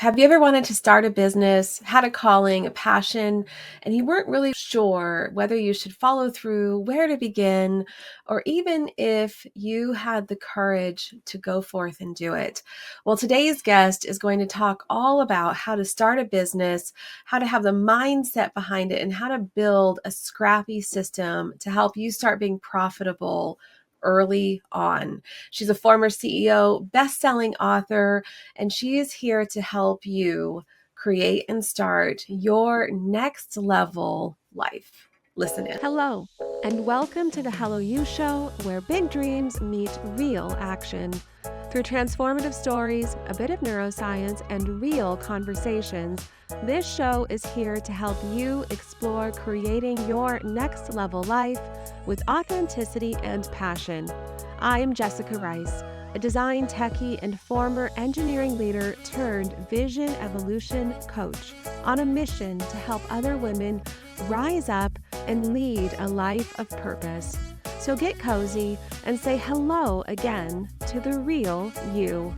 Have you ever wanted to start a business, had a calling, a passion, and you weren't really sure whether you should follow through, where to begin, or even if you had the courage to go forth and do it? Well, today's guest is going to talk all about how to start a business, how to have the mindset behind it, and how to build a scrappy system to help you start being profitable early on. She's a former CEO, best-selling author, and she is here to help you create and start your next level life. Listen in. Hello, and welcome to the Hello You Show, where big dreams meet real action. Through transformative stories, a bit of neuroscience, and real conversations, this show is here to help you explore creating your next level life with authenticity and passion. I am Jessica Rice, a design techie and former engineering leader turned vision evolution coach on a mission to help other women rise up and lead a life of purpose. So get cozy and say hello again to the real you.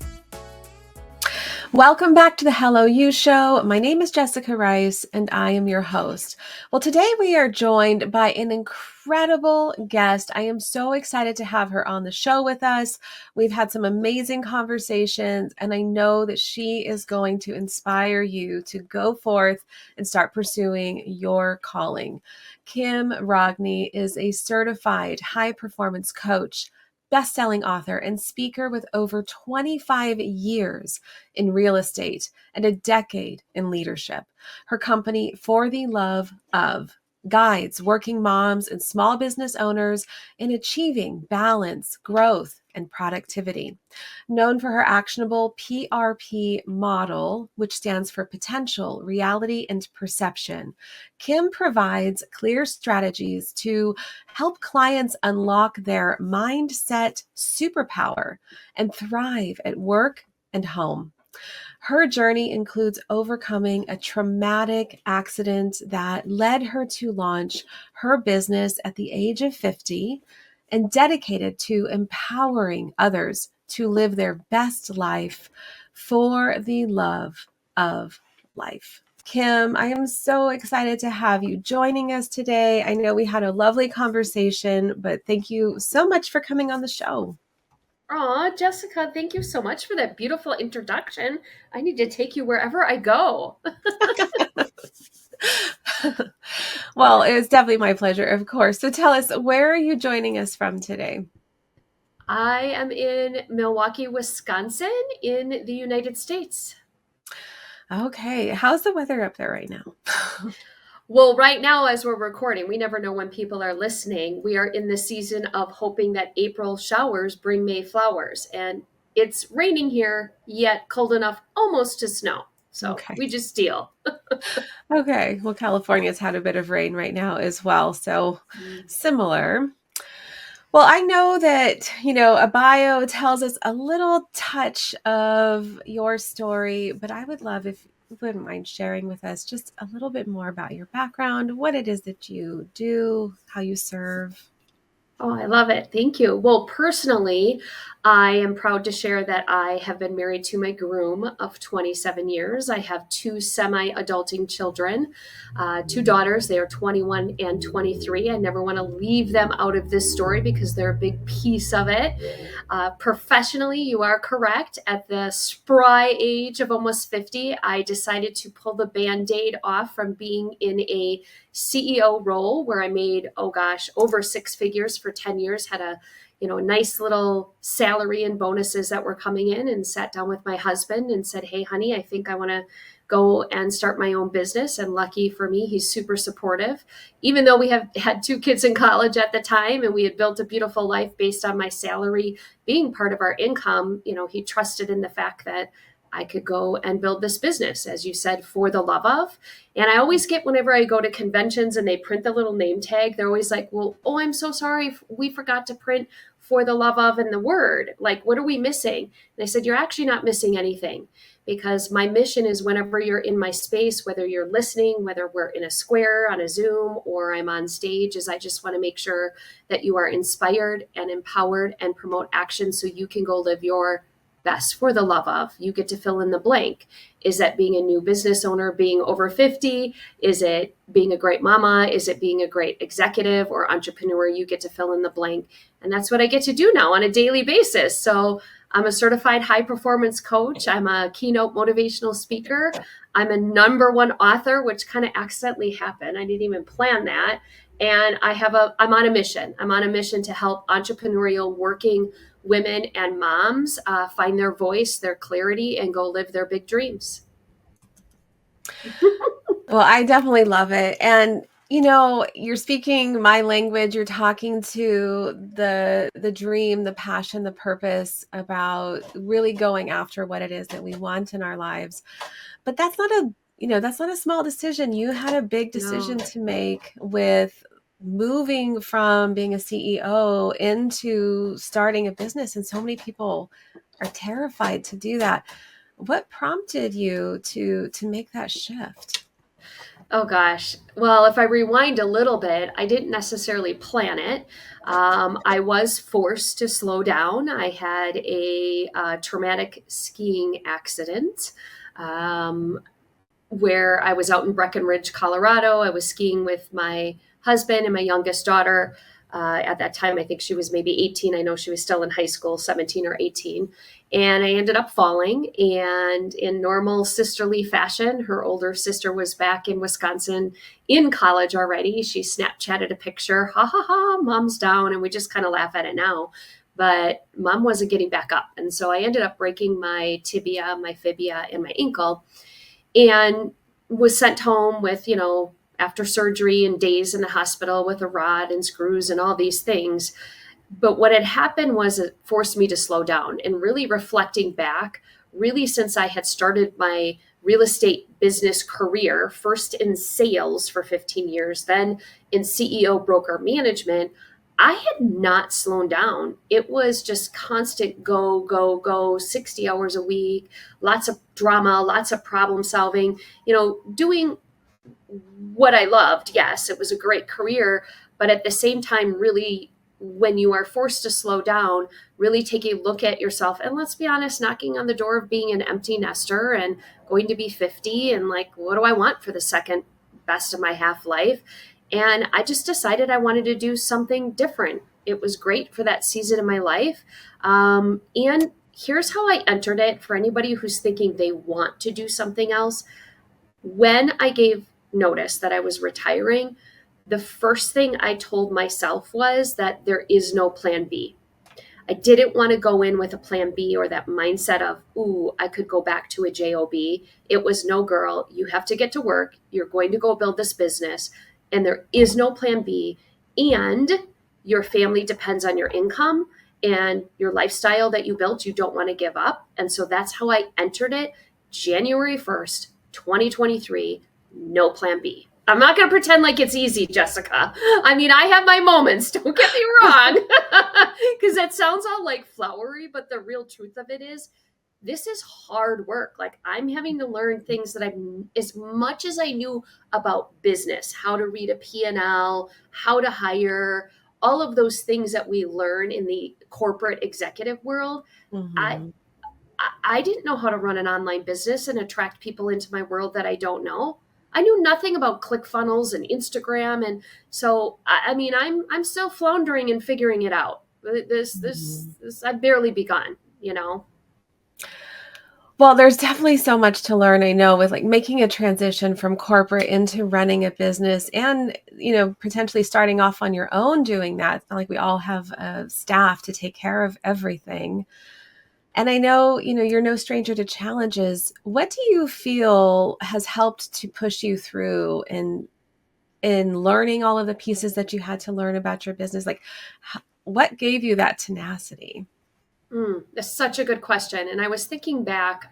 Welcome back to the Hello You Show. My name is Jessica Rice, and I am your host. Well, today we are joined by an incredible guest. I am so excited to have her on the show with us. We've had some amazing conversations, and I know that she is going to inspire you to go forth and start pursuing your calling. Kim Rogne is a certified high-performance coach, best-selling author, and speaker with over 25 years in real estate and a decade in leadership. Her company, For the Love of, guides working moms and small business owners in achieving balance, growth, and productivity. Known for her actionable PRP model, which stands for potential, reality, and perception, Kim provides clear strategies to help clients unlock their mindset superpower and thrive at work and home. Her journey includes overcoming a traumatic accident that led her to launch her business at the age of 50 and dedicated to empowering others to live their best life for the love of life. Kim, I am so excited to have you joining us today. I know we had a lovely conversation, but thank you so much for coming on the show. Aw, Jessica, thank you so much for that beautiful introduction. I need to take you wherever I go. Well, it was definitely my pleasure, of course. So tell us, where are you joining us from today? I am in Milwaukee, Wisconsin, in the United States. Okay. How's the weather up there right now? Well, right now, as we're recording, we never know when people are listening. We are in the season of hoping that April showers bring May flowers. And it's raining here, yet cold enough almost to snow. So Okay. we just deal. Okay. Well, California's had a bit of rain right now as well. So similar. Well, I know that, a bio tells us a little touch of your story, but I would love if you wouldn't mind sharing with us just a little bit more about your background, what it is that you do, how you serve. Oh, I love it. Thank you. Well, personally, I am proud to share that I have been married to my groom of 27 years. I have two semi adulting children, two daughters. They are 21 and 23. I never want to leave them out of this story because they're a big piece of it. Professionally, you are correct. At the spry age of almost 50, I decided to pull the band aid off from being in a CEO role where I made, oh gosh, over six figures for 10 years, had a nice little salary and bonuses that were coming in, and sat down with my husband and said, hey, honey, I think I want to go and start my own business. And lucky for me, he's super supportive. Even though we have had two kids in college at the time and we had built a beautiful life based on my salary being part of our income, he trusted in the fact that I could go and build this business, as you said, for the love of. And I always get, whenever I go to conventions and they print the little name tag, they're always like, well, oh, I'm so sorry. We forgot to print for the love of and the word. Like, what are we missing? And I said, you're actually not missing anything, because my mission is, whenever you're in my space, whether you're listening, whether we're in a square on a Zoom or I'm on stage, is I just want to make sure that you are inspired and empowered and promote action so you can go live your best for the love of. You get to fill in the blank. Is that being a new business owner, being over 50? Is it being a great mama? Is it being a great executive or entrepreneur? You get to fill in the blank. And that's what I get to do now on a daily basis. So I'm a certified high performance coach. I'm a keynote motivational speaker. I'm a #1 author, which kind of accidentally happened. I didn't even plan that. And I'm on a mission. I'm on a mission to help entrepreneurial working women and moms find their voice, their clarity, and go live their big dreams. Well, I definitely love it. And you're speaking my language. You're talking to the dream, the passion, the purpose about really going after what it is that we want in our lives. But that's not a small decision. You had a big decision No. to make with moving from being a CEO into starting a business, and so many people are terrified to do that. What prompted you to make that shift? Oh gosh. Well, if I rewind a little bit, I didn't necessarily plan it. I was forced to slow down. I had a traumatic skiing accident. Um, where I was out in Breckenridge, Colorado. I was skiing with my husband and my youngest daughter. At that time, I think she was maybe 18. I know she was still in high school, 17 or 18. And I ended up falling. And in normal sisterly fashion, her older sister was back in Wisconsin in college already. She Snapchatted a picture, ha ha ha, mom's down. And we just kind of laugh at it now. But mom wasn't getting back up. And so I ended up breaking my tibia, my fibia, and my ankle, and was sent home with, after surgery and days in the hospital with a rod and screws and all these things. But what had happened was it forced me to slow down, and really reflecting back, really since I had started my real estate business career, first in sales for 15 years, then in CEO broker management, I had not slowed down. It was just constant go, go, go, 60 hours a week, lots of drama, lots of problem solving, doing what I loved. Yes, it was a great career, but at the same time, really, when you are forced to slow down, really take a look at yourself. And let's be honest, knocking on the door of being an empty nester and going to be 50 and like, what do I want for the second best of my half life? And I just decided I wanted to do something different. It was great for that season of my life. And here's how I entered it for anybody who's thinking they want to do something else. When I gave notice that I was retiring, the first thing I told myself was that there is no plan B. I didn't want to go in with a plan B or that mindset of, ooh, I could go back to a job. It was, no, girl, you have to get to work. You're going to go build this business, and there is no plan B. And your family depends on your income and your lifestyle that you built. You don't want to give up. And so that's how I entered it. January 1st, 2023, no plan B. I'm not going to pretend like it's easy, Jessica. I mean, I have my moments, don't get me wrong, because that sounds all like flowery, but the real truth of it is this is hard work. Like, I'm having to learn things that as much as I knew about business, how to read a P&L, how to hire, all of those things that we learn in the corporate executive world. Mm-hmm. I didn't know how to run an online business and attract people into my world that I don't know. I knew nothing about ClickFunnels and Instagram, and so I mean, I'm still floundering and figuring it out. This I've barely begun, Well, there's definitely so much to learn, I know, with like making a transition from corporate into running a business and, potentially starting off on your own doing that. It's not like we all have a staff to take care of everything. And I know, you're no stranger to challenges. What do you feel has helped to push you through in learning all of the pieces that you had to learn about your business? Like, what gave you that tenacity? That's such a good question. And I was thinking back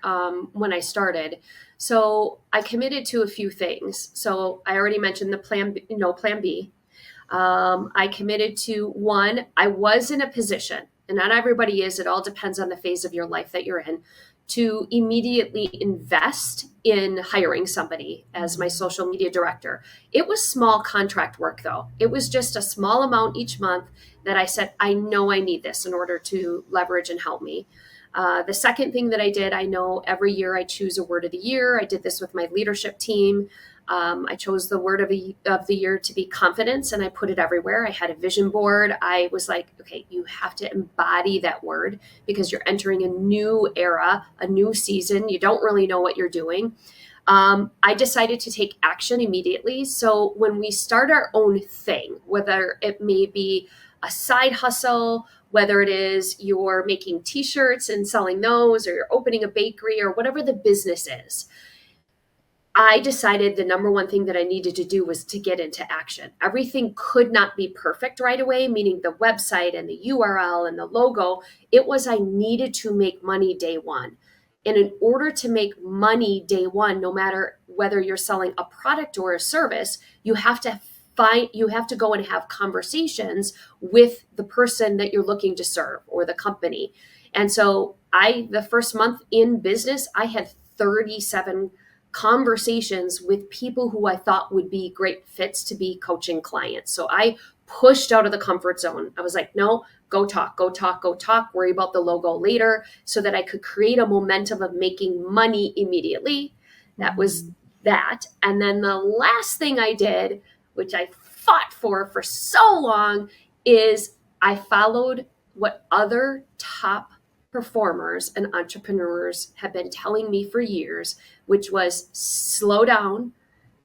when I started. So I committed to a few things. So I already mentioned the plan, plan B. I committed to one, I was in a position, and not everybody is, it all depends on the phase of your life that you're in, to immediately invest in hiring somebody as my social media director. It was small contract work, though. It was just a small amount each month that I said, I know I need this in order to leverage and help me. The second thing that I did, I know every year I choose a word of the year. I did this with my leadership team. I chose the word of the year to be confidence, and I put it everywhere. I had a vision board. I was like, okay, you have to embody that word because you're entering a new era, a new season. You don't really know what you're doing. I decided to take action immediately. So when we start our own thing, whether it may be a side hustle, whether it is you're making t-shirts and selling those, or you're opening a bakery, or whatever the business is, I decided the number one thing that I needed to do was to get into action. Everything could not be perfect right away, meaning the website and the URL and the logo. It was I needed to make money day one. And in order to make money day one, no matter whether you're selling a product or a service, you have to go and have conversations with the person that you're looking to serve or the company. And so the first month in business, I had 37 conversations with people who I thought would be great fits to be coaching clients. So I pushed out of the comfort zone. I was like, no, go talk, go talk, go talk, worry about the logo later, so that I could create a momentum of making money immediately. That was that. And then the last thing I did, which I fought for so long, is I followed what other top performers and entrepreneurs have been telling me for years, which was slow down,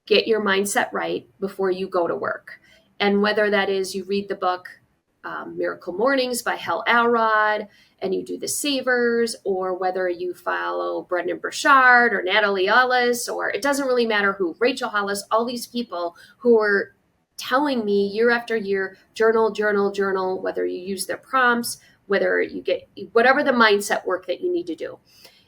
get your mindset right before you go to work. And whether that is you read the book Miracle Mornings by Hal Elrod and you do the Savers, or whether you follow Brendan Burchard or Natalie Ellis, or it doesn't really matter who, Rachel Hollis, all these people who are telling me year after year, journal, journal, journal, whether you use their prompts, whether you get whatever the mindset work that you need to do.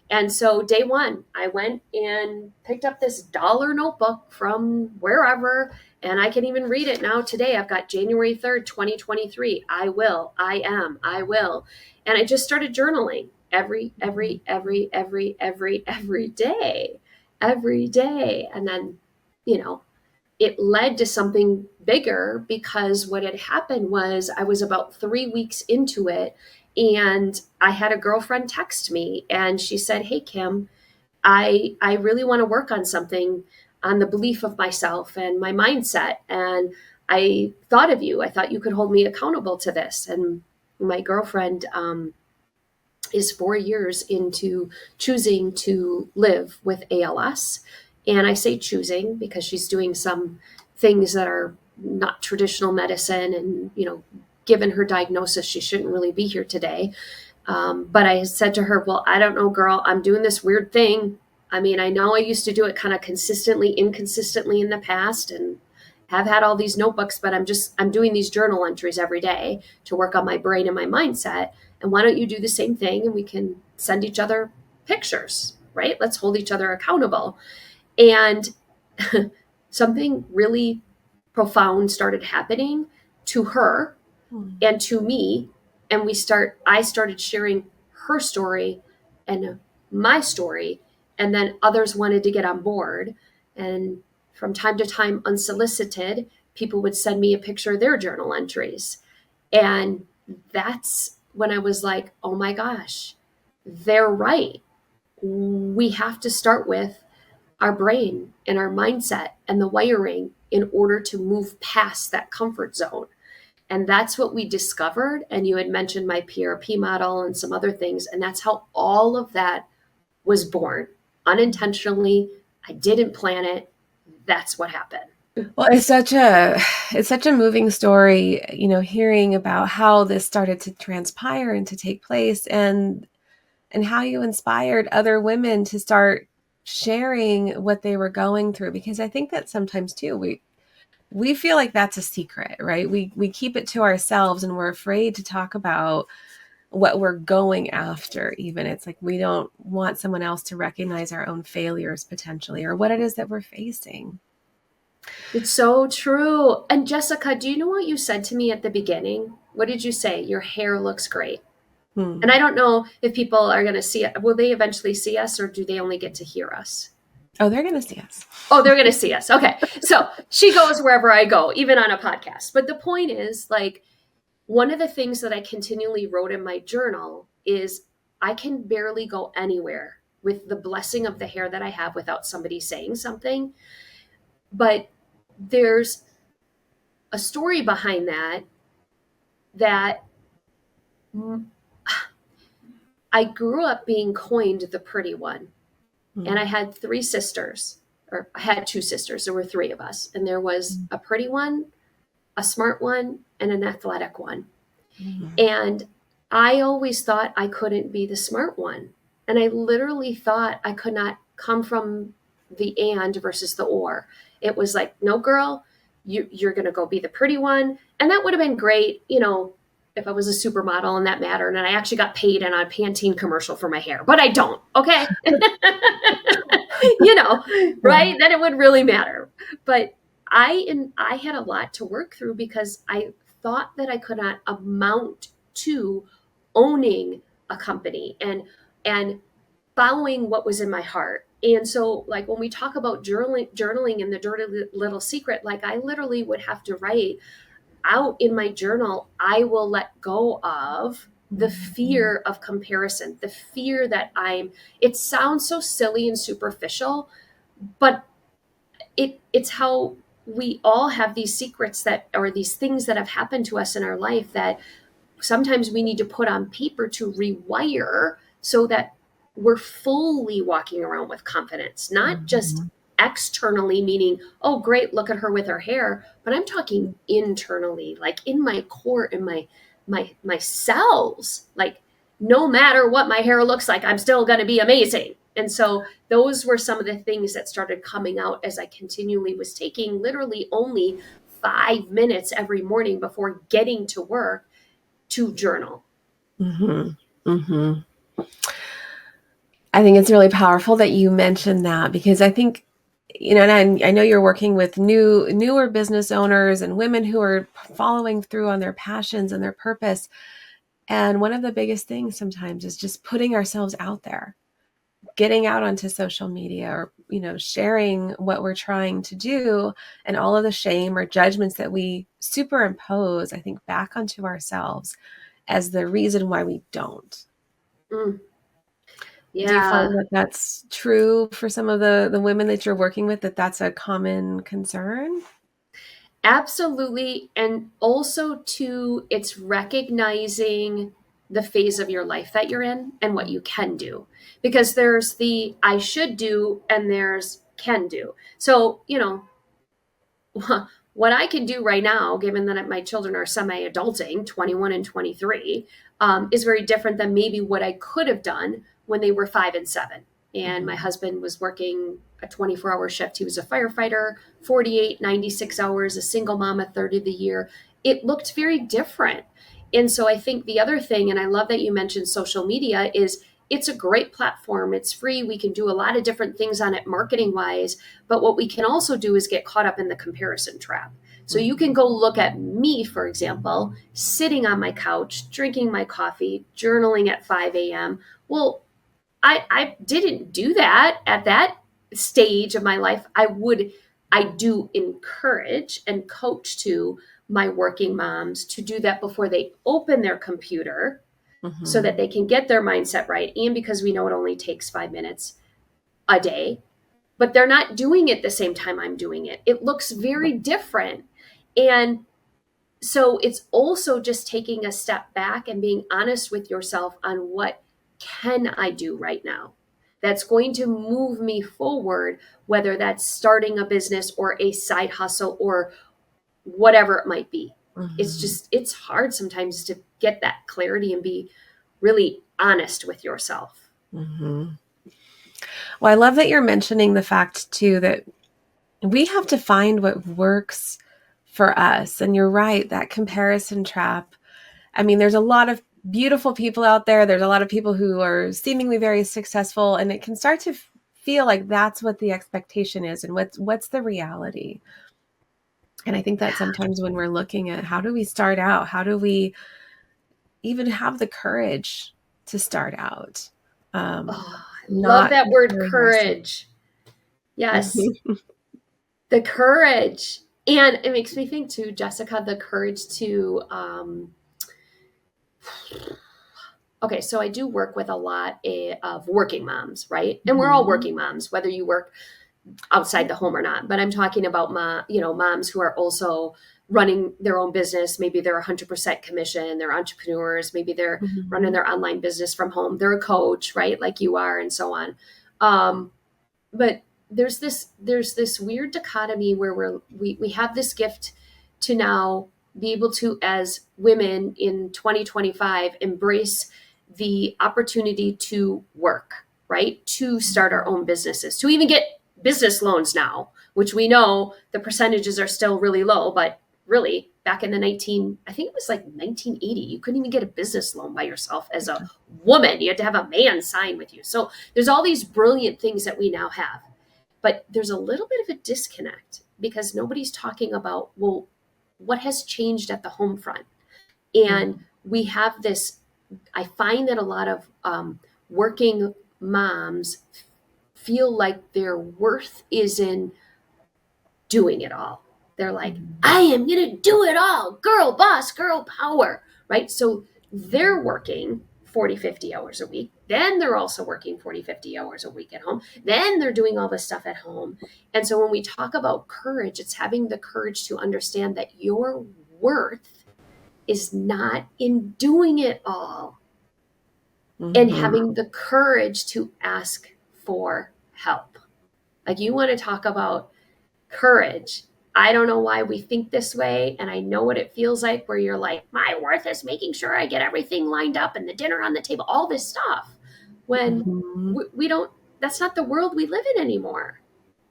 And so day one, I went and picked up this dollar notebook from wherever, and I can even read it now today. I've got January 3rd, 2023. I will, I am, I will. And I just started journaling every day, every day. And then, it led to something bigger, because what had happened was I was about 3 weeks into it, and I had a girlfriend text me, and she said, "Hey, Kim, I really want to work on something, on the belief of myself and my mindset. And I thought of you. I thought you could hold me accountable to this." And my girlfriend is 4 years into choosing to live with ALS. And I say choosing because she's doing some things that are not traditional medicine. And, given her diagnosis, she shouldn't really be here today. But I said to her, well, I don't know, girl, I'm doing this weird thing. I mean, I know I used to do it kind of inconsistently in the past, and have had all these notebooks, but I'm doing these journal entries every day to work on my brain and my mindset. And why don't you do the same thing, and we can send each other pictures, right? Let's hold each other accountable. And something really profound started happening to her and to me. And I started sharing her story and my story, and then others wanted to get on board. And from time to time, unsolicited, people would send me a picture of their journal entries. And that's when I was like, oh my gosh, they're right. We have to start with our brain and our mindset and the wiring in order to move past that comfort zone. And that's what we discovered. And you had mentioned my PRP model and some other things. And that's how all of that was born unintentionally. I didn't plan it. That's what happened. Well, it's such a moving story, hearing about how this started to transpire and to take place, and how you inspired other women to start sharing what they were going through. Because I think that sometimes too, we feel like that's a secret, right? We keep it to ourselves, and we're afraid to talk about what we're going after. Even it's like we don't want someone else to recognize our own failures potentially, or what it is that we're facing. It's so true. And Jessica, do you know what you said to me at the beginning? What did you say? Your hair looks great. And I don't know if people are going to see it. Will they eventually see us, or do they only get to hear us? Oh, they're going to see us. Oh, they're going to see us. Okay. So she goes wherever I go, even on a podcast. But the point is, like, one of the things that I continually wrote in my journal is I can barely go anywhere with the blessing of the hair that I have without somebody saying something. But there's a story behind that I grew up being coined the pretty one. And I had three sisters, or I had two sisters. There were three of us. And there was a pretty one, a smart one, and an athletic one. And I always thought I couldn't be the smart one. And I literally thought I could not come from the and versus the or. It was like, no, girl, you're going to go be the pretty one. And that would have been great, if I was a supermodel and that mattered. And I actually got paid on a Pantene commercial for my hair, but I don't. Okay. Right? Then it would really matter. But I had a lot to work through because I thought that I could not amount to owning a company and following what was in my heart. And so, like, when we talk about journaling and the dirty little secret, like, I literally would have to write out in my journal, I will let go of the fear of comparison, the fear that it sounds so silly and superficial, but it's how we all have these secrets or these things that have happened to us in our life that sometimes we need to put on paper to rewire so that we're fully walking around with confidence, not just externally, meaning, oh, great, look at her with her hair, but I'm talking internally, like in my core, in my cells, like no matter what my hair looks like, I'm still going to be amazing. And so those were some of the things that started coming out as I continually was taking literally only 5 minutes every morning before getting to work to journal. I think it's really powerful that you mentioned that, because I think, and I know you're working with newer business owners and women who are following through on their passions and their purpose. And one of the biggest things sometimes is just putting ourselves out there, getting out onto social media, or, sharing what we're trying to do, and all of the shame or judgments that we superimpose, I think, back onto ourselves as the reason why we don't. Yeah. Do you find that that's true for some of the women that you're working with, that that's a common concern? Absolutely. And also, too, it's recognizing the phase of your life that you're in and what you can do. Because there's the I should do and there's can do. So, what I can do right now, given that my children are semi-adulting, 21 and 23, is very different than maybe what I could have done when they were 5 and 7. And my husband was working a 24-hour shift. He was a firefighter, 48, 96 hours, a single mom a third of the year. It looked very different. And so I think the other thing, and I love that you mentioned social media, is it's a great platform. It's free. We can do a lot of different things on it marketing wise. But what we can also do is get caught up in the comparison trap. So you can go look at me, for example, sitting on my couch, drinking my coffee, journaling at 5 a.m. Well, I didn't do that at that stage of my life. I do encourage and coach to my working moms to do that before they open their computer, so that they can get their mindset right. And because we know it only takes 5 minutes a day, but they're not doing it the same time I'm doing it. It looks very different. And so it's also just taking a step back and being honest with yourself on what can I do right now that's going to move me forward, whether that's starting a business or a side hustle or whatever it might be. It's hard sometimes to get that clarity and be really honest with yourself. Well, I love that you're mentioning the fact too that we have to find what works for us. And you're right, that comparison trap. I mean, there's a lot of beautiful people out there. There's a lot of people who are seemingly very successful, and it can start to feel like that's what the expectation is, and what's the reality. And I think that sometimes when we're looking at how do we start out, how do we even have the courage to start out? I love that word, courage. Yes. The courage. And it makes me think too, Jessica, the courage to okay, so I do work with a lot of working moms, right? And we're all Mhm. working moms, whether you work outside the home or not. But I'm talking about moms who are also running their own business. Maybe they're 100% commission, they're entrepreneurs, maybe they're running Mhm. their online business from home, they're a coach, right? Like you are, and so on. Um, but there's this weird dichotomy where we have this gift to now be able to, as women in 2025, embrace the opportunity to work, right, to start our own businesses, to even get business loans now, which we know the percentages are still really low, but really back in the 19 I think it was like 1980, you couldn't even get a business loan by yourself as a woman. You had to have a man sign with you. So there's all these brilliant things that we now have, but there's a little bit of a disconnect because nobody's talking about, well, what has changed at the home front. And Mhm. we have this, I find that a lot of working moms feel like their worth is in doing it all. They're like, I Mhm. am going to do it all. Girl boss, girl power, right? So they're working 40, 50 hours a week. Then they're also working 40, 50 hours a week at home. Then they're doing all this stuff at home. And so when we talk about courage, it's having the courage to understand that your worth is not in doing it all, and Mhm. having the courage to ask for help. Like, you want to talk about courage. I don't know why we think this way. And I know what it feels like where you're like, my worth is making sure I get everything lined up and the dinner on the table, all this stuff. When Mhm. we don't, that's not the world we live in anymore.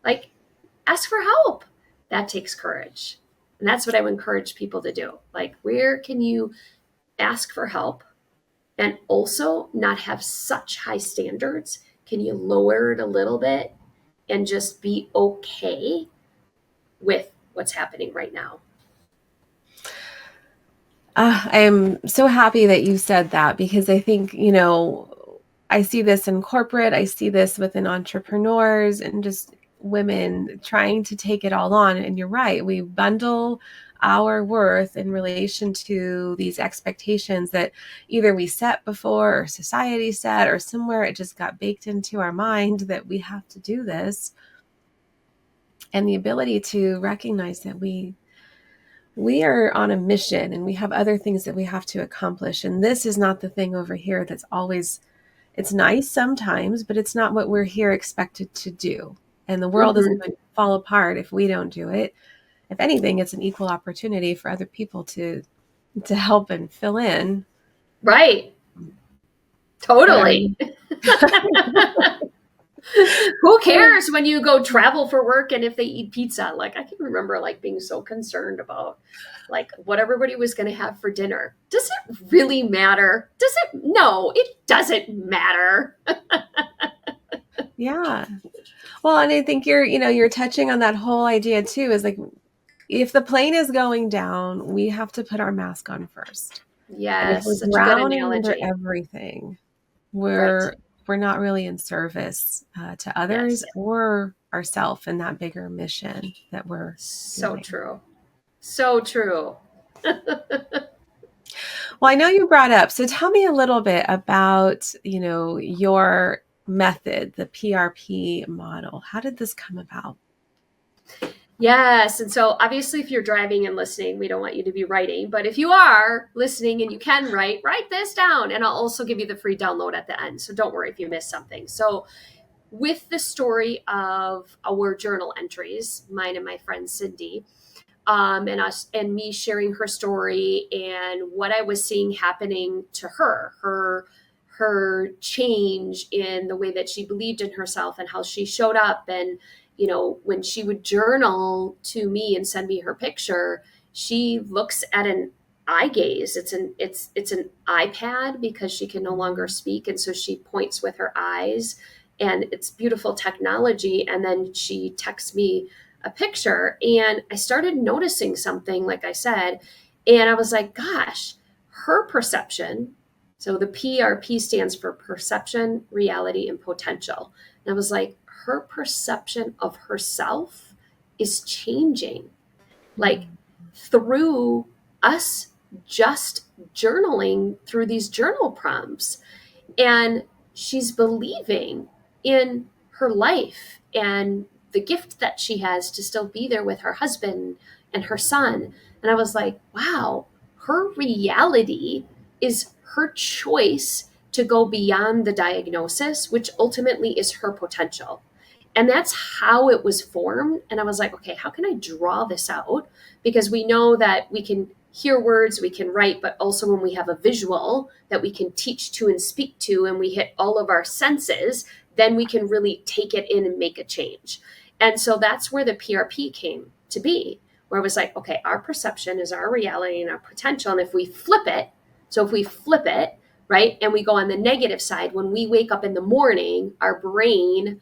Like, ask for help. That takes courage. And that's what I would encourage people to do. Like, where can you ask for help and also not have such high standards? Can you lower it a little bit and just be okay with what's happening right now? I am so happy that you said that because I think, I see this in corporate, I see this within entrepreneurs and just women trying to take it all on. And you're right, we bundle our worth in relation to these expectations that either we set before or society set or somewhere it just got baked into our mind that we have to do this. And the ability to recognize that we are on a mission and we have other things that we have to accomplish. And this is not the thing over here that's always, it's nice sometimes, but it's not what we're here expected to do. And the world isn't Mm-hmm. going to fall apart if we don't do it. If anything, it's an equal opportunity for other people to help and fill in. Right. But are Totally. you Who cares when you go travel for work and if they eat pizza? Like, I can remember like being so concerned about like what everybody was going to have for dinner. Does it really matter? Does it? No, it doesn't matter. yeah. Well, and I think you're touching on that whole idea too, is like if the plane is going down, we have to put our mask on first. And if we're Yes, such a good drowning under analogy. everything, Right. we're not really in service to others Yes. or ourselves in that bigger mission that we're So doing. true. So true. Well, I know you brought up, so tell me a little bit about, your method, the PRP model. How did this come about? Yes. And so obviously, if you're driving and listening, we don't want you to be writing. But if you are listening and you can write this down. And I'll also give you the free download at the end. So don't worry if you miss something. So, with the story of our journal entries, mine and my friend Cindy, and us and me sharing her story and what I was seeing happening to her change in the way that she believed in herself and how she showed up. And when she would journal to me and send me her picture, she looks at an eye gaze. It's an iPad because she can no longer speak, and so she points with her eyes, and it's beautiful technology. And then she texts me a picture, and I started noticing something, like I said, and I was like, gosh, her perception. So the PRP stands for perception, reality, and potential. And I was like, her perception of herself is changing. Like, through us just journaling through these journal prompts, and she's believing in her life and the gift that she has to still be there with her husband and her son. And I was like, wow, her reality is her choice to go beyond the diagnosis, which ultimately is her potential. And that's how it was formed. And I was like, okay, how can I draw this out? Because we know that we can hear words, we can write, but also when we have a visual that we can teach to and speak to, and we hit all of our senses, then we can really take it in and make a change. And so that's where the PRP came to be, where it was like, okay, our perception is our reality and our potential. And if we flip it, right, and we go on the negative side, when we wake up in the morning, our brain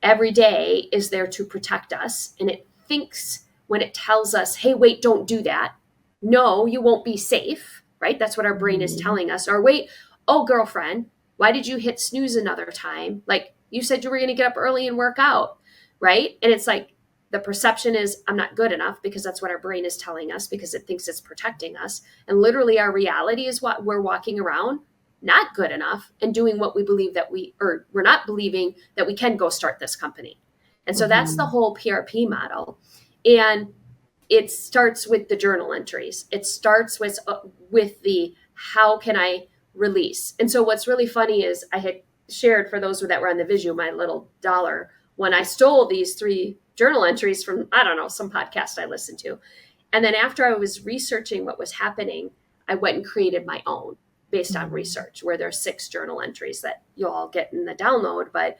every day is there to protect us. And it thinks when it tells us, hey, wait, don't do that. No, you won't be safe, right? That's what our brain is telling us. Or wait, oh, girlfriend, why did you hit snooze another time? Like you said you were going to get up early and work out, right? And it's like the perception is I'm not good enough, because that's what our brain is telling us, because it thinks it's protecting us. And literally our reality is what we're walking around not good enough and doing what we believe that we're not believing that we can go start this company. And so that's the whole PRP model. And it starts with the journal entries. It starts with the how can I release? And so what's really funny is I had shared, for those that were on the visual, my little dollar, when I stole these 3 journal entries from, I don't know, some podcast I listened to. And then after I was researching what was happening, I went and created my own based on research, where there's 6 journal entries that you'll all get in the download, but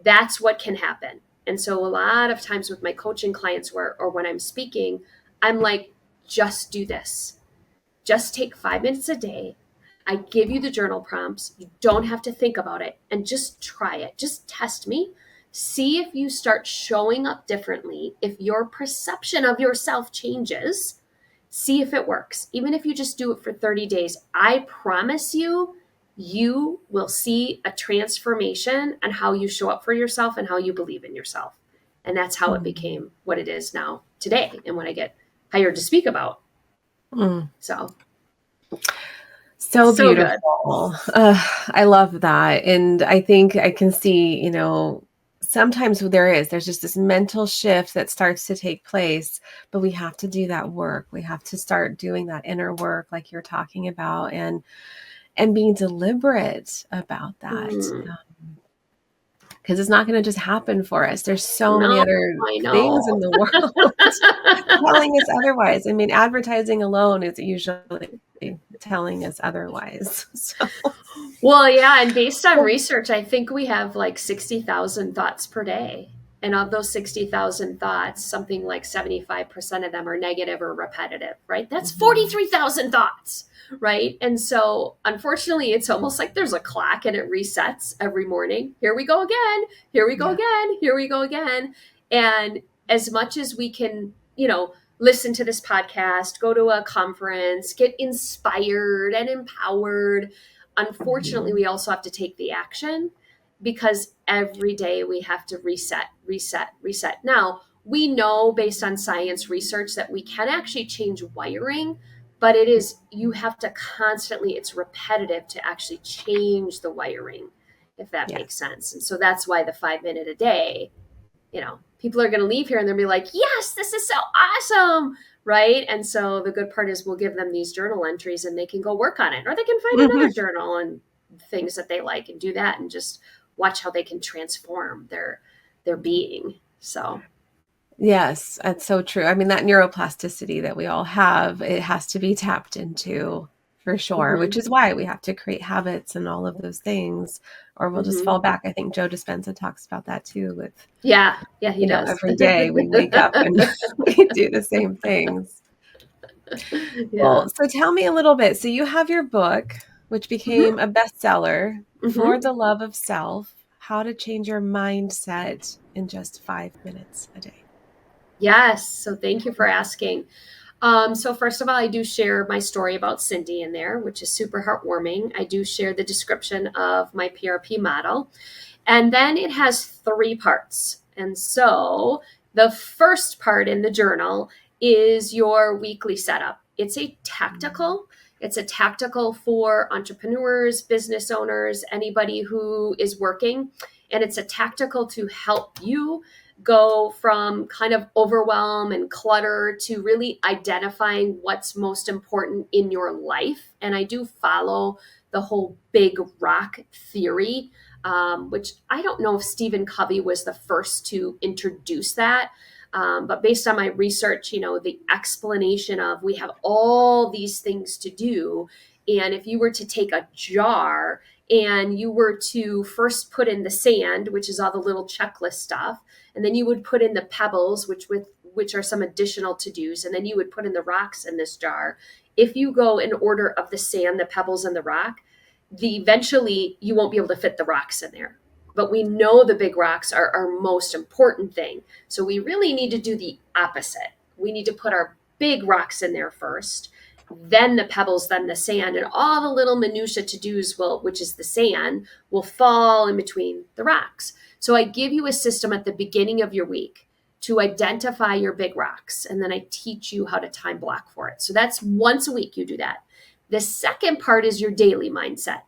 that's what can happen. And so a lot of times with my coaching clients or when I'm speaking, I'm like, just do this. Just take 5 minutes a day. I give you the journal prompts. You don't have to think about it, and just try it. Just test me. See if you start showing up differently, if your perception of yourself changes. See if it works. Even if you just do it for 30 days, I promise you, you will see a transformation on how you show up for yourself and how you believe in yourself. And that's how it became what it is now today, and what I get hired to speak about. So beautiful. I love that. And I think I can see, sometimes there's just this mental shift that starts to take place, but we have to do that work. We have to start doing that inner work like you're talking about, and being deliberate about that. Because it's not going to just happen for us. There's so many other things in the world telling us otherwise. I mean, advertising alone is usually telling us otherwise. So. Well, yeah. And based on research, I think we have like 60,000 thoughts per day. And of those 60,000 thoughts, something like 75% of them are negative or repetitive, right? That's 43,000 thoughts, right? And so unfortunately, it's almost like there's a clock and it resets every morning. Here we go again. Here we go again. Here we go again. And as much as we can, listen to this podcast, go to a conference, get inspired and empowered, unfortunately, we also have to take the action, because every day we have to reset. Now, we know based on science research that we can actually change wiring, but you have to constantly, it's repetitive to actually change the wiring, if that makes sense. And so that's why the 5 minute a day, people are going to leave here and they'll be like, yes, this is so awesome. Right. And so the good part is we'll give them these journal entries and they can go work on it, or they can find another journal and things that they like and do that, and just watch how they can transform their being. So. Yes, that's so true. I mean, that neuroplasticity that we all have, it has to be tapped into for sure, which is why we have to create habits and all of those things, or we'll just fall back. I think Joe Dispenza talks about that too with, he does. every day we wake up and we do the same things. Well, so tell me a little bit. So you have your book, which became a bestseller, For the Love of Self, How to Change Your Mindset in Just 5 Minutes a Day. Yes. So thank you for asking. So first of all, I do share my story about Cindy in there, which is super heartwarming. I do share the description of my PRP model. And then it has 3 parts. And so the first part in the journal is your weekly setup. It's a tactical It's a tactical for entrepreneurs, business owners, anybody who is working. And it's a tactical to help you go from kind of overwhelm and clutter to really identifying what's most important in your life. And I do follow the whole big rock theory, which I don't know if Stephen Covey was the first to introduce that. But based on my research, the explanation of we have all these things to do. And if you were to take a jar and you were to first put in the sand, which is all the little checklist stuff, and then you would put in the pebbles, which are some additional to-dos, and then you would put in the rocks in this jar. If you go in order of the sand, the pebbles, and the rock, eventually you won't be able to fit the rocks in there. But we know the big rocks are our most important thing. So we really need to do the opposite. We need to put our big rocks in there first, then the pebbles, then the sand, and all the little minutia to-dos which is the sand, will fall in between the rocks. So I give you a system at the beginning of your week to identify your big rocks, and then I teach you how to time block for it. So that's once a week you do that. The second part is your daily mindset.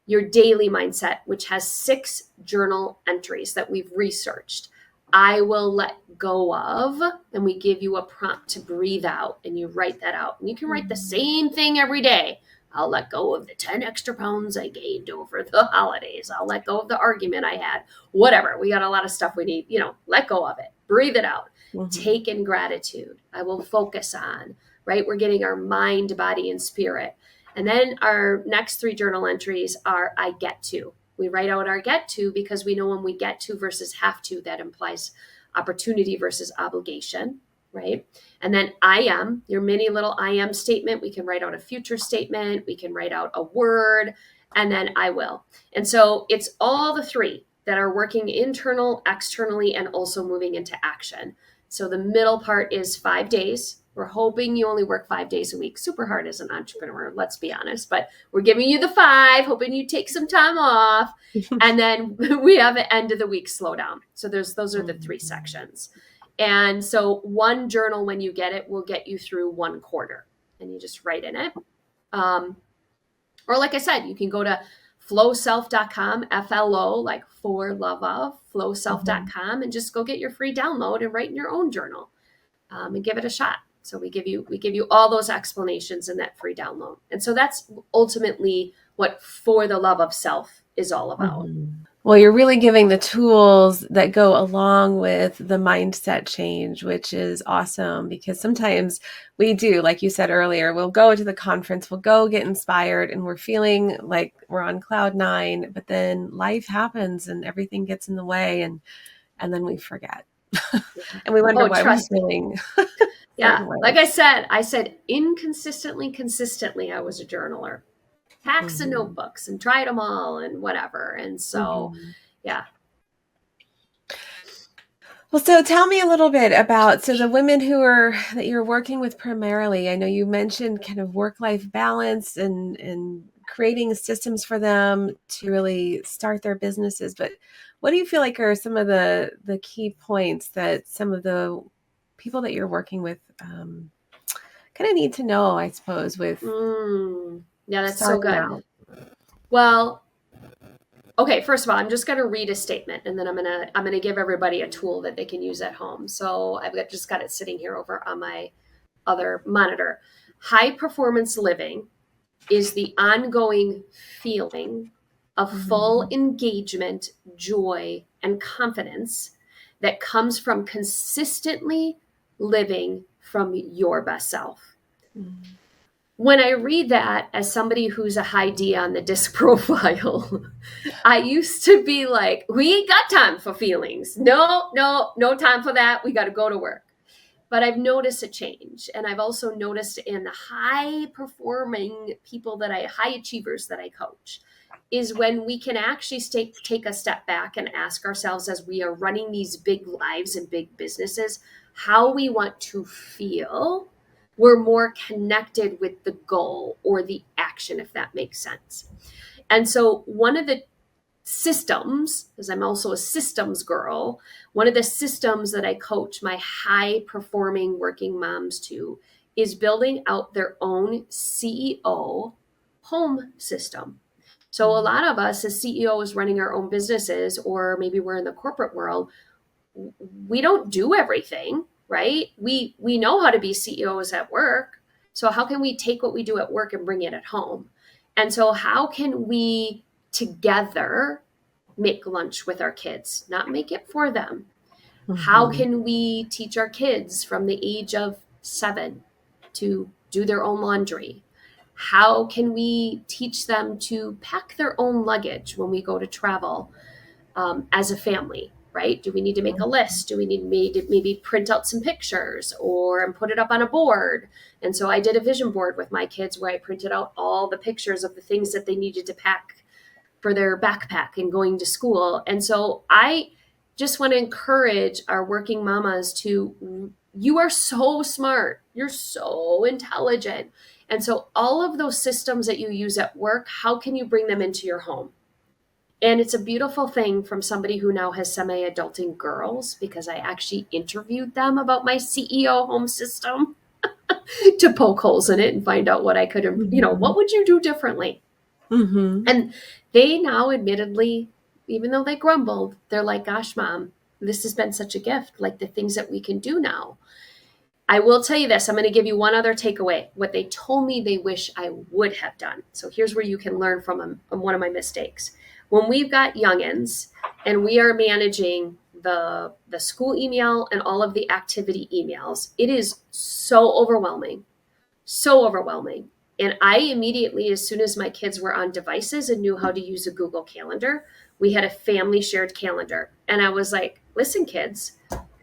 Your daily mindset, which has 6 journal entries that we've researched. I will let go of, and we give you a prompt to breathe out, and you write that out. And you can write the same thing every day. I'll let go of the 10 extra pounds I gained over the holidays. I'll let go of the argument I had. Whatever. We got a lot of stuff we need, let go of it. Breathe it out. Take in gratitude. I will focus on, right? We're getting our mind, body, and spirit. And then our next 3 journal entries are I get to. We write out our get to because we know when we get to versus have to, that implies opportunity versus obligation, right? And then I am, your mini little I am statement. We can write out a future statement. We can write out a word, and then I will. And so it's all the 3 that are working internal, externally, and also moving into action. So the middle part is 5 days. We're hoping you only work 5 days a week. Super hard as an entrepreneur, let's be honest. But we're giving you the 5, hoping you take some time off. And then we have an end of the week slowdown. So those are the 3 sections. And so one journal, when you get it, will get you through 1 quarter. And you just write in it. Or like I said, you can go to flowself.com, FLO, like for love of, flowself.com, and just go get your free download and write in your own journal and give it a shot. So we give you all those explanations in that free download. And so that's ultimately what For the Love of Self is all about. Well, you're really giving the tools that go along with the mindset change, which is awesome because sometimes we do, like you said earlier, we'll go to the conference, we'll go get inspired and we're feeling like we're on cloud 9, but then life happens and everything gets in the way and then we forget. And we wonder why we're feeling. Yeah. Like I said, consistently, I was a journaler. Packs and notebooks and tried them all and whatever. And so, yeah. Well, so tell me a little bit about, so the women that you're working with primarily, I know you mentioned kind of work-life balance and creating systems for them to really start their businesses. But what do you feel like are some of the key points that some of the people that you're working with kind of need to know, I suppose, with yeah, that's so good. out? Well, okay, first of all, I'm just going to read a statement and then I'm going to give everybody a tool that they can use at home. So I've just got it sitting here over on my other monitor. High performance living is the ongoing feeling of full engagement, joy, and confidence that comes from consistently living from your best self. When I read that as somebody who's a high D on the disc profile, I used to be like, we ain't got time for feelings. No time for that. We got to go to work. But I've noticed a change. And I've also noticed in the high performing people high achievers that I coach, is when we can actually take a step back and ask ourselves as we are running these big lives and big businesses, how we want to feel. We're more connected with the goal or the action, if that makes sense. And so one of the systems, because I'm also a systems girl, one of the systems that I coach my high performing working moms to is building out their own CEO home system. So a lot of us as CEOs running our own businesses, or maybe we're in the corporate world, we don't do everything, right? We know how to be CEOs at work. So how can we take what we do at work and bring it at home? And so how can we together make lunch with our kids, not make it for them? How Mhm. can we teach our kids from the age of 7 to do their own laundry? How can we teach them to pack their own luggage when we go to travel as a family, right? Do we need to make a list? Do we need maybe print out some pictures or and put it up on a board? And so I did a vision board with my kids where I printed out all the pictures of the things that they needed to pack for their backpack and going to school. And so I just want to encourage our working mamas to, you are so smart, you're so intelligent. And so all of those systems that you use at work, how can you bring them into your home? And it's a beautiful thing from somebody who now has semi-adulting girls, because I actually interviewed them about my CEO home system to poke holes in it and find out what I could, what Mhm. would you do differently? Mhm. And they now admittedly, even though they grumbled, they're like, gosh, mom, this has been such a gift, like the things that we can do now. I will tell you this. I'm going to give you one other takeaway. What they told me they wish I would have done. So here's where you can learn from one of my mistakes. When we've got youngins and we are managing the school email and all of the activity emails, it is so overwhelming, so overwhelming. And I immediately, as soon as my kids were on devices and knew how to use a Google Calendar, we had a family shared calendar. And I was like, listen, kids,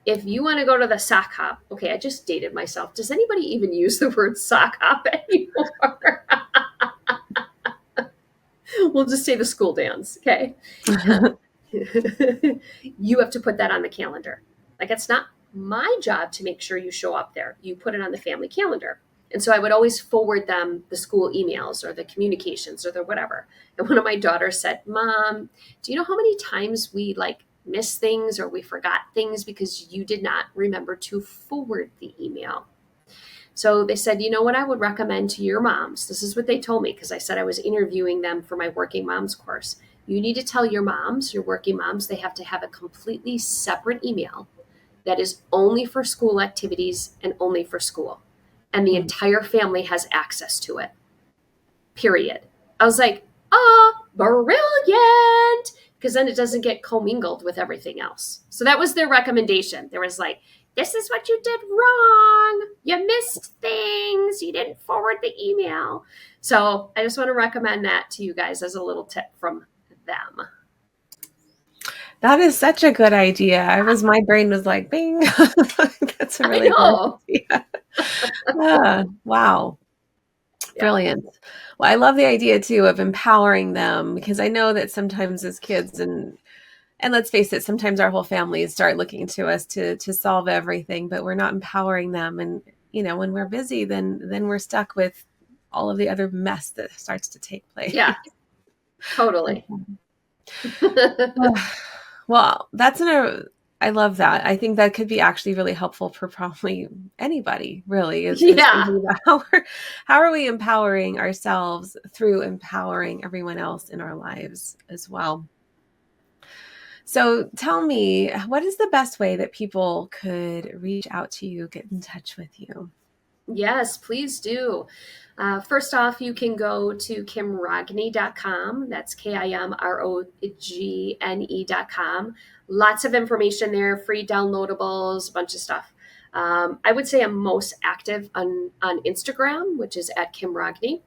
if you want to go to the sock hop, okay, I just dated myself. Does anybody even use the word sock hop anymore? We'll just say the school dance, okay? You have to put that on the calendar. Like, it's not my job to make sure you show up there. You put it on the family calendar. And so I would always forward them the school emails or the communications or the whatever. And one of my daughters said, Mom, do you know how many times we like miss things or we forgot things because you did not remember to forward the email? So they said, you know what I would recommend to your moms? This is what they told me, because I said I was interviewing them for my working moms course. You need to tell your moms, your working moms, they have to have a completely separate email that is only for school activities and only for school. And the entire family has access to it. Period. I was like, brilliant. Because then it doesn't get commingled with everything else. So that was their recommendation. There was like, this is what you did wrong. You missed things. You didn't forward the email. So I just want to recommend that to you guys as a little tip from them. That is such a good idea. My brain was like, bing. That's a I really good know. idea. Yeah. Wow. Yeah. Brilliant. Well, I love the idea too of empowering them, because I know that sometimes as kids, and let's face it, sometimes our whole families start looking to us to solve everything, but we're not empowering them. And when we're busy, then we're stuck with all of the other mess that starts to take place. Yeah, totally. Well, I love that. I think that could be actually really helpful for probably anybody, really, is Yeah. thinking about how are we empowering ourselves through empowering everyone else in our lives as well. So tell me, what is the best way that people could reach out to you, get in touch with you? Yes, please do. First off, you can go to kimrogne.com. That's KIMROGNE.com. Lots of information there, free downloadables, a bunch of stuff. I would say I'm most active on Instagram, which is at Kim Rogne.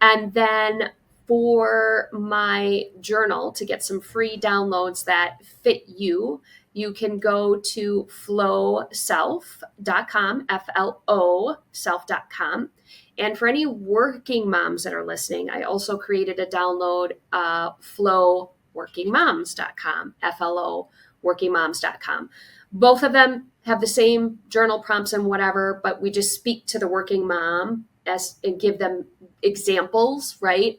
And then for my journal, to get some free downloads that fit you, you can go to flowself.com, FLO self.com. And for any working moms that are listening, I also created a download, flowworkingmoms.com, FLO workingmoms.com. Both of them have the same journal prompts and whatever, but we just speak to the working mom and give them examples, right?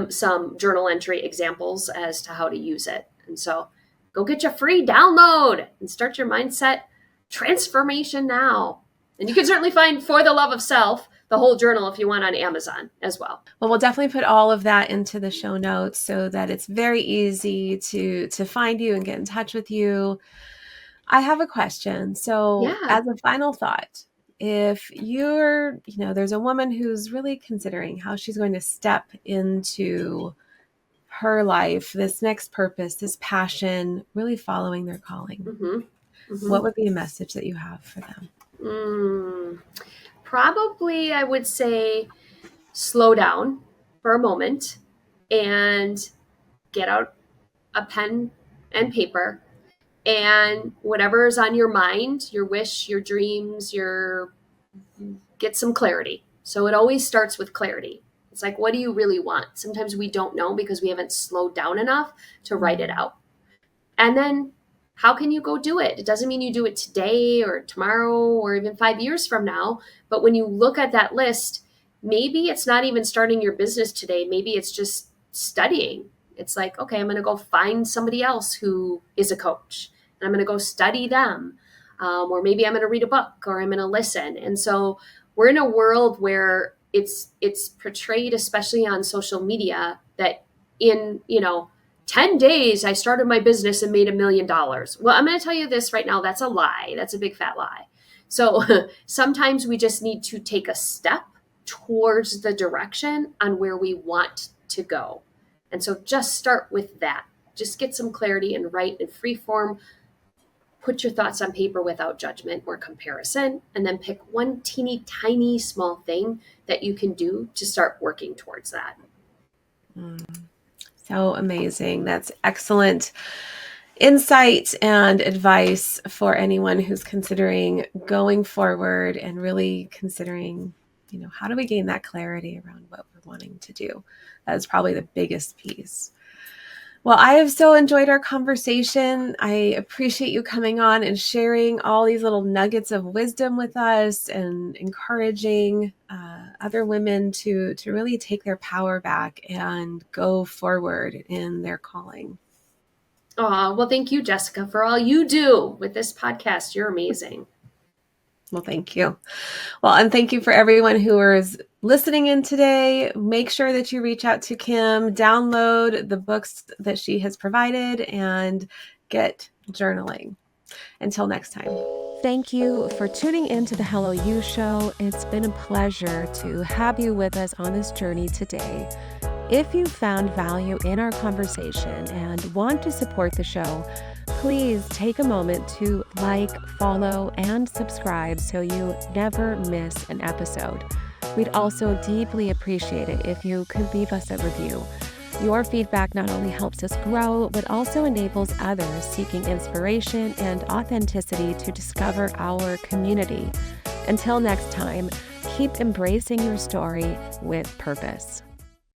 Some journal entry examples as to how to use it. And so go get your free download and start your mindset transformation now. And you can certainly find For the Love of Self, the whole journal, if you want, on Amazon as well. Well, we'll definitely put all of that into the show notes so that it's very easy to find you and get in touch with you. I have a question. So, Yeah. as a final thought, if there's a woman who's really considering how she's going to step into her life, this next purpose, this passion, really following their calling, Mm-hmm. what Mm-hmm. would be a message that you have for them? Probably, I would say slow down for a moment and get out a pen and paper, and whatever is on your mind, your wish, your dreams, get some clarity. So it always starts with clarity. It's like, what do you really want? Sometimes we don't know because we haven't slowed down enough to write it out. And then how can you go do it? It doesn't mean you do it today or tomorrow or even 5 years from now. But when you look at that list, maybe it's not even starting your business today. Maybe it's just studying. It's like, okay, I'm going to go find somebody else who is a coach and I'm going to go study them. Or maybe I'm going to read a book or I'm going to listen. And so we're in a world where it's portrayed, especially on social media, that in, 10 days, I started my business and made $1 million. Well, I'm going to tell you this right now. That's a lie. That's a big fat lie. So sometimes we just need to take a step towards the direction on where we want to go. And so just start with that. Just get some clarity and write in free form. Put your thoughts on paper without judgment or comparison, and then pick one teeny tiny small thing that you can do to start working towards that. So amazing. That's excellent insight and advice for anyone who's considering going forward and really considering, how do we gain that clarity around what we're wanting to do? That is probably the biggest piece. Well, I have so enjoyed our conversation. I appreciate you coming on and sharing all these little nuggets of wisdom with us and encouraging other women to really take their power back and go forward in their calling. Oh, well, thank you, Jessica, for all you do with this podcast. You're amazing. Well, thank you. Well, and thank you for everyone who is listening in today. Make sure that you reach out to Kim, download the books that she has provided, and get journaling. Until next time. Thank you for tuning in to the Hello You Show. It's been a pleasure to have you with us on this journey today. If you found value in our conversation and want to support the show, please take a moment to like, follow, and subscribe so you never miss an episode. We'd also deeply appreciate it if you could leave us a review. Your feedback not only helps us grow, but also enables others seeking inspiration and authenticity to discover our community. Until next time, keep embracing your story with purpose.